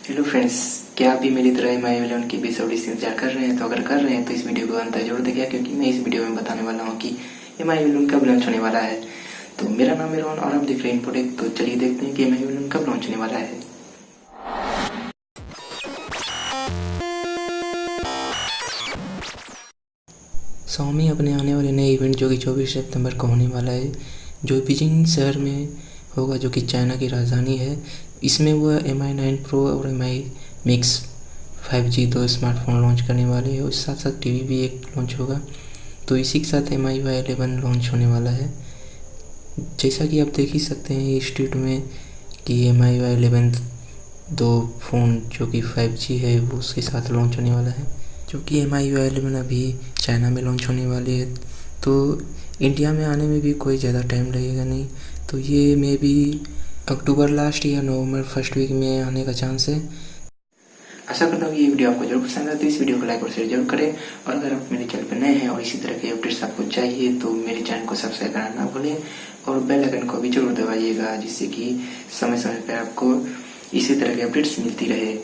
Hello friends, क्या आप भी मेरी तरह MIUI की एपिसोड से इंतजार कर रहे हैं? तो अगर कर रहे हैं तो इस वीडियो को अंत तक जरूर देखिए, क्योंकि मैं इस वीडियो में बताने वाला हूँ कि MIUI कब लॉन्च होने वाला है। तो मेरा नाम है रोहन और आप देख रहे हैं इनपुट। तो चलिए देखते हैं कि MIUI कब लॉन्च होने वाला है। Xiaomi अपने आने वाले नए इवेंट जो कि 24 सितंबर को होने वाला है, जो बीजिंग शहर में होगा, जो कि चाइना की राजधानी है, इसमें वह MI9 Pro और MI Mix 5G दो स्मार्टफोन लॉन्च करने वाले हैं और साथ साथ टीवी भी एक लॉन्च होगा। तो इसी के साथ MIUI 11 लॉन्च होने वाला है। जैसा कि आप देख ही सकते हैं इस ट्वीट में कि MIUI 11 दो फ़ोन जो कि 5G है वो उसके साथ लॉन्च होने वाला है, जो कि MIUI 11 अभी चाइना में लॉन्च होने वाली है। तो इंडिया में आने में भी कोई ज़्यादा टाइम लगेगा नहीं, तो ये मे बी अक्टूबर लास्ट या नवंबर फर्स्ट वीक में आने का चांस है। आशा करता हूँ कि ये वीडियो आपको जरूर पसंद है, तो इस वीडियो को लाइक और शेयर जरूर करें। और अगर आप मेरे चैनल पर नए हैं और इसी तरह के अपडेट्स आपको चाहिए तो मेरे चैनल को सब्सक्राइब करना ना भूलें और बेल आइकन को भी जरूर दबाइएगा, जिससे कि समय समय पर आपको इसी तरह के अपडेट्स मिलती रहे।